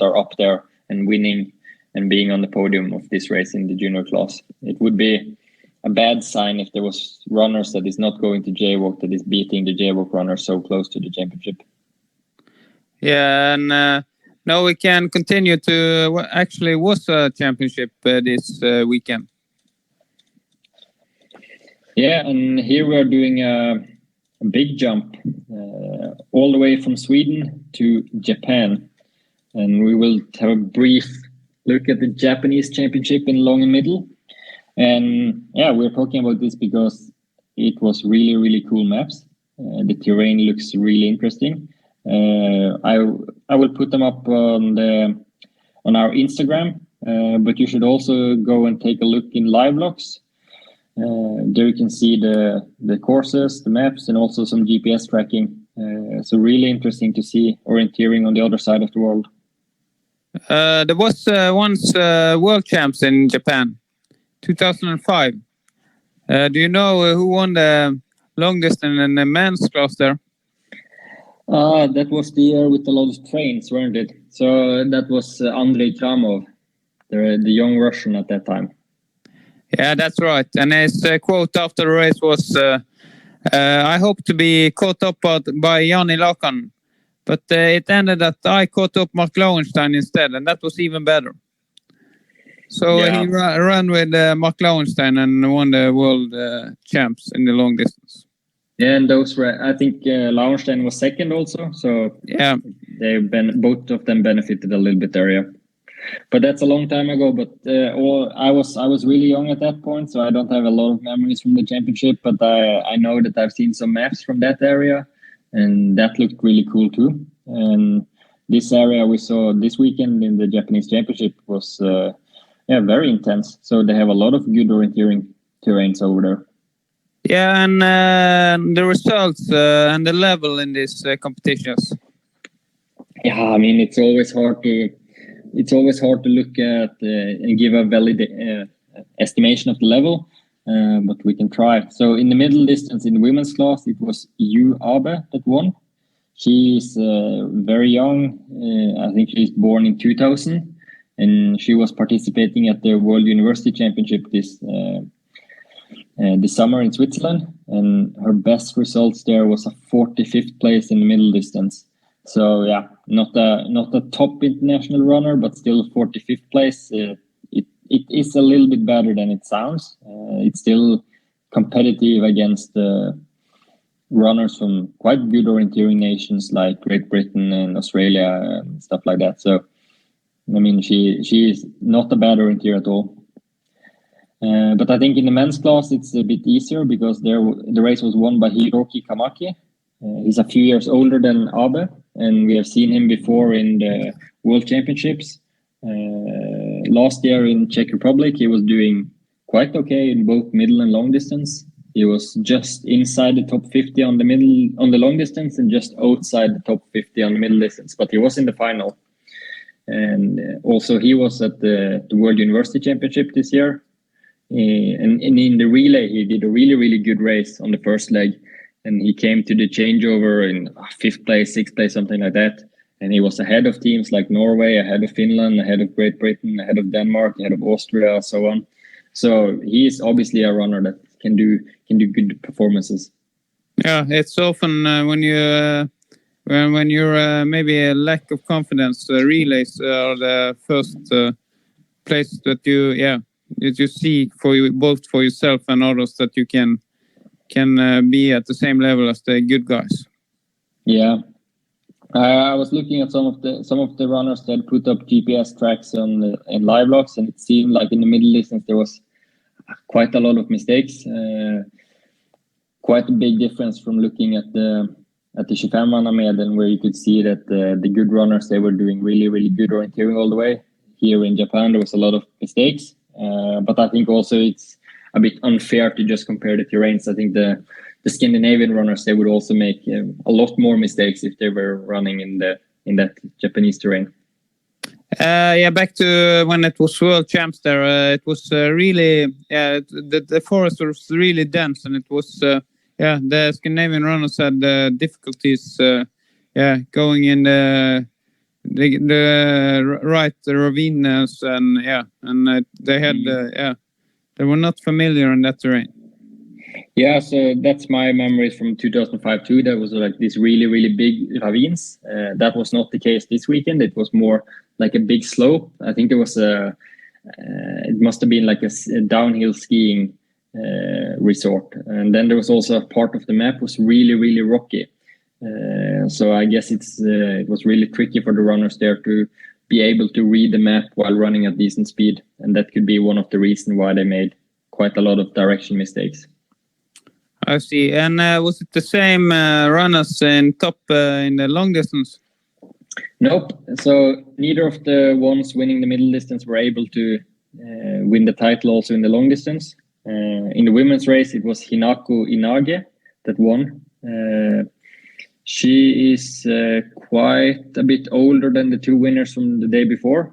that are up there and winning and being on the podium of this race in the junior class. It would be a bad sign if there was runners that is not going to jaywalk that is beating the jaywalk runners so close to the championship. Yeah, and now we can continue to actually was a championship this weekend. Yeah, and here we are doing a big jump all the way from Sweden to Japan. And we will have a brief look at the Japanese championship in long and middle. And yeah, we're talking about this because it was really, really cool maps. The terrain looks really interesting. I will put them up on our Instagram, but you should also go and take a look in live logs. There you can see the courses, the maps, and also some GPS tracking. So really interesting to see orienteering on the other side of the world. There was once world champs in Japan, 2005. Do you know who won the long distance and the men's class there? That was the year with a lot of trains, weren't it? So that was Andrei Kramov, the young Russian at that time. Yeah, that's right. And his quote after the race was, I hope to be caught up by Jani Lakan. But it ended that I caught up Mark Lowenstein instead, and that was even better. So he ran with Mark Lowenstein and won the world champs in the long distance. Yeah, and those were, I think Lowenstein was second also. So yeah, both of them benefited a little bit there, yeah. But that's a long time ago. But I was really young at that point, so I don't have a lot of memories from the championship. But I know that I've seen some maps from that area, and that looked really cool too. And this area we saw this weekend in the Japanese championship was very intense. So they have a lot of good orienteering terrains over there. Yeah, and the results and the level in these competitions. Yeah, I mean it's always hard to look at and give a valid estimation of the level, but we can try. So in the middle distance in the women's class, it was Yu Abe that won. She's very young. I think she's born in 2000, and she was participating at the World University Championship this summer in Switzerland, and her best results there was a 45th place in the middle distance. So yeah, not a top international runner, but still 45th place. It is a little bit better than it sounds. It's still competitive against runners from quite good orienteering nations like Great Britain and Australia and stuff like that. So I mean, she is not a bad orienteer at all. But I think in the men's class it's a bit easier because the race was won by Hiroki Kamaki. He's a few years older than Abe, and we have seen him before in the World Championships. Last year in Czech Republic, he was doing quite okay in both middle and long distance. He was just inside the top 50 on the long distance and just outside the top 50 on the middle distance, but he was in the final. And also he was at the World University Championship this year. And in the relay, he did a really, really good race on the first leg. And he came to the changeover in 5th place, 6th place, something like that. And he was ahead of teams like Norway, ahead of Finland, ahead of Great Britain, ahead of Denmark, ahead of Austria, so on. So he is obviously a runner that can do good performances. Yeah, it's often when you're maybe a lack of confidence, relays are the first place that you see both for yourself and others that you can be at the same level as the good guys. Yeah, I was looking at some of the runners that put up GPS tracks in live logs, and it seemed like in the middle distance there was quite a lot of mistakes. Quite a big difference from looking at the 25-mannamed, where you could see that the good runners, they were doing really, really good orienteering all the way. Here in Japan there was a lot of mistakes, but I think also it's a bit unfair to just compare the terrains. I think the Scandinavian runners, they would also make a lot more mistakes if they were running in that Japanese terrain. Back to when it was world champs there, it was really the forest was really dense, and it was the Scandinavian runners had difficulties going in the right ravines, and they had they were not familiar in that terrain. Yeah, so that's my memories from 2005 too. There was like these really, really big ravines. That was not the case this weekend. It was more like a big slope. I think there was it must have been like a downhill skiing resort. And then there was also a part of the map was really, really rocky. So I guess it was really tricky for the runners there to be able to read the map while running at decent speed. And that could be one of the reasons why they made quite a lot of direction mistakes. I see. And was it the same runners in top in the long distance? Nope. So neither of the ones winning the middle distance were able to win the title also in the long distance. In the women's race, it was Hinako Inage that won. She is quite a bit older than the two winners from the day before.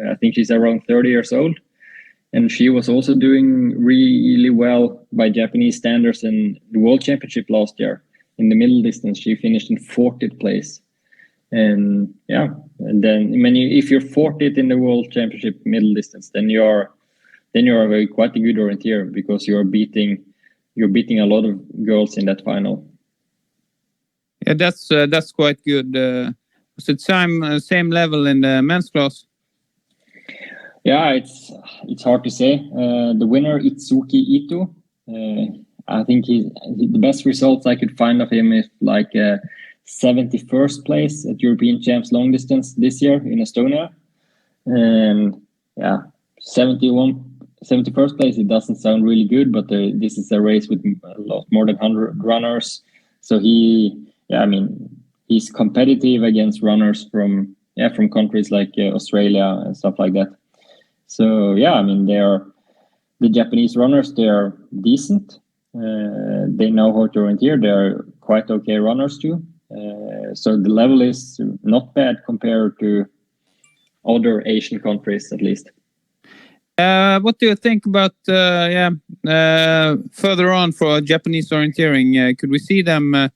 I think she's around 30 years old. And she was also doing really well by Japanese standards in the World Championship last year. In the middle distance, she finished in 40th place. And yeah, and then if you're 40th in the World Championship middle distance, then you're quite a good orienteer because you're beating a lot of girls in that final. Yeah, that's quite good. Was it same level in the men's class? Yeah, it's hard to say. The winner, Itsuki Ito, I think the best results I could find of him is like 71st place at European Champs long distance this year in Estonia. And yeah, 71st place, it doesn't sound really good, but this is a race with a lot more than 100 runners. So he's competitive against runners from countries like Australia and stuff like that. So yeah, I mean, the Japanese runners, they are decent. They know how to orienteer. They're quite okay runners too. So the level is not bad compared to other Asian countries, at least. What do you think about further on for Japanese orienteering? Could we see them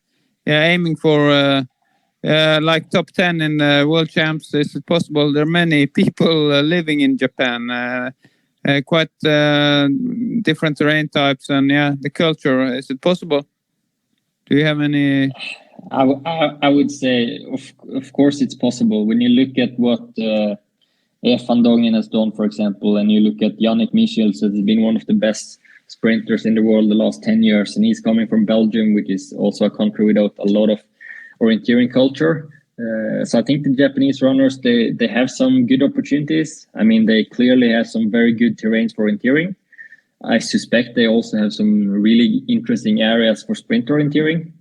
aiming for like top 10 in the World Champs? Is it possible? There are many people living in Japan, quite different terrain types, and the culture. Is it possible? Do you have any? I would say, of course, it's possible. When you look at what Van Dongen has done, for example, and you look at Yannick Michels, has been one of the best sprinters in the world the last 10 years, and he's coming from Belgium, which is also a country without a lot of orienteering culture. So I think the Japanese runners, they have some good opportunities. I mean, they clearly have some very good terrains for orienteering. I suspect they also have some really interesting areas for sprint orienteering.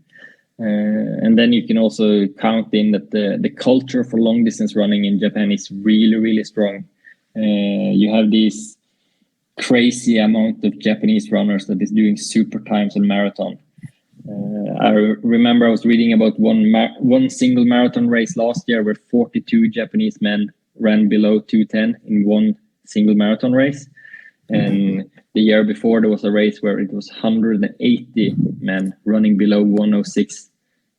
And then you can also count in that the culture for long distance running in Japan is really, really strong. You have these crazy amount of Japanese runners that is doing super times on marathon. I remember I was reading about one single marathon race last year where 42 Japanese men ran below 2:10 in one single marathon race. And the year before, there was a race where it was 180 men running below 106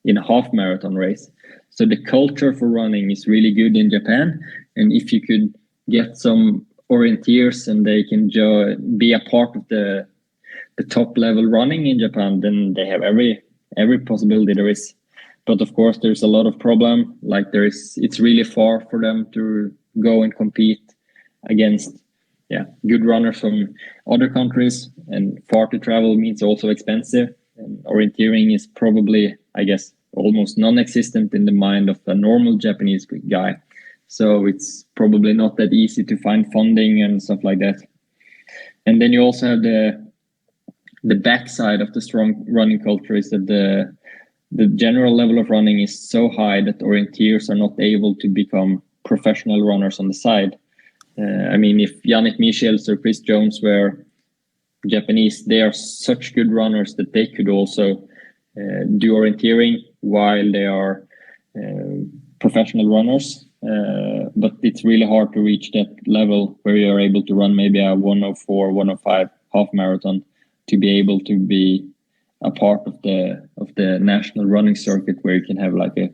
in a half marathon race. So the culture for running is really good in Japan. And if you could get some orienteers and they can be a part of the top level running in Japan, then they have every possibility there is. But of course, there's a lot of problem. Like it's really far for them to go and compete against good runners from other countries, and far to travel means also expensive. And orienteering is probably, I guess, almost non-existent in the mind of a normal Japanese guy. So it's probably not that easy to find funding and stuff like that. And then you also have the backside of the strong running culture is that the general level of running is so high that orienteers are not able to become professional runners on the side. I mean, if Yannick Michels or Chris Jones were Japanese, they are such good runners that they could also do orienteering while they are professional runners. But it's really hard to reach that level where you're able to run maybe a 104, 105 half marathon to be able to be a part of the national running circuit, where you can have like a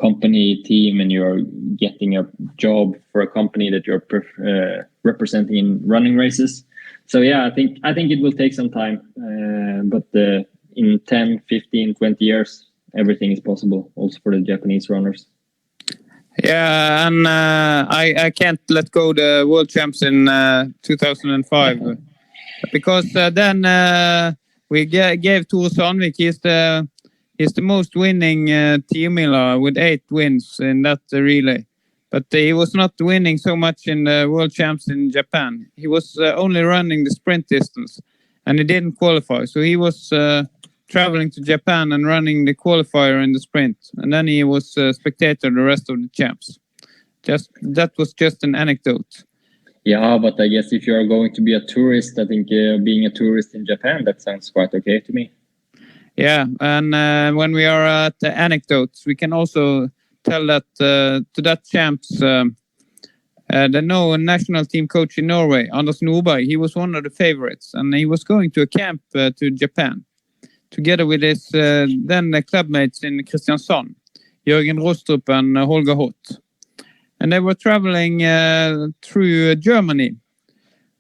company team and you're getting a job for a company that you're representing in running races. So yeah, I think it will take some time, but in 10, 15, 20 years, everything is possible also for the Japanese runners. Yeah, and I can't let go the world champs in 2005 because then we gave Tore Sandvik. He's the most winning teamiller with 8 wins in that relay. But he was not winning so much in the world champs in Japan. He was only running the sprint distance, and he didn't qualify. So he was traveling to Japan and running the qualifier in the sprint, and then he was spectator the rest of the champs. That was just an anecdote. Yeah, but I guess if you are going to be a tourist, I think being a tourist in Japan, that sounds quite okay to me. Yeah, and when we are at the anecdotes, we can also tell that to that champs, the national team coach in Norway, Anders Nordberg, he was one of the favorites, and he was going to a camp to Japan, together with his then clubmates in Kristiansand, Jørgen Rostrup and Holger Hott. And they were traveling through Germany.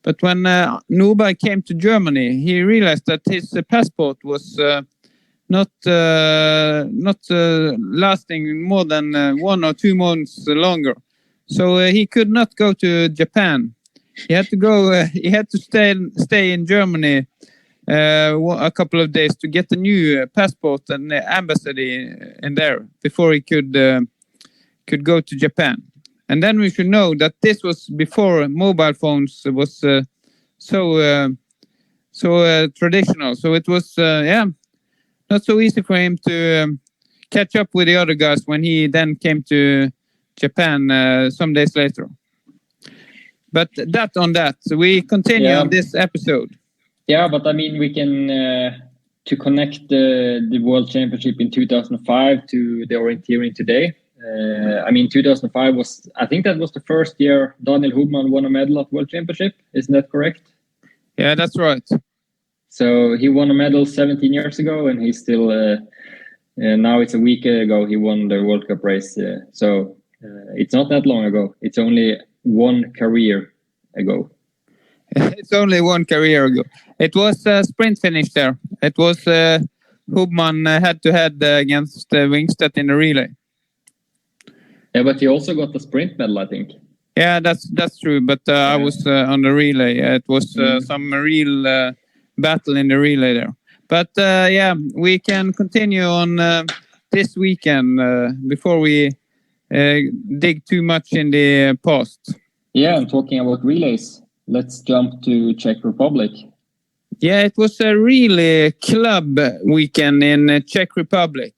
But when Nordberg came to Germany, he realized that his passport was not lasting more than 1 or 2 months longer. So he could not go to Japan. He had to go. He had to stay in Germany a couple of days to get a new passport and embassy in there before he could go to Japan. And then we should know that this was before mobile phones was so traditional. So it was not so easy for him to catch up with the other guys when he then came to Japan some days later. But that on that. So we continue on this episode. Yeah, but I mean, we can to connect the World Championship in 2005 to the orienteering today. I mean, 2005 was, I think that was the first year Daniel Hubmann won a medal at World Championship. Isn't that correct? Yeah, that's right. So he won a medal 17 years ago, and he's still, now it's a week ago, he won the World Cup race. So it's not that long ago. It's only one career ago. It's only one career ago. It was a sprint finish there. It was Hubmann head-to-head against Wingstedt in the relay. Yeah, but he also got the sprint medal, I think. Yeah, that's true. But I was on the relay. It was some real battle in the relay there. But yeah, we can continue on this weekend before we dig too much in the past. Yeah, I'm talking about relays. Let's jump to Czech Republic. Yeah, it was a really club weekend in Czech Republic.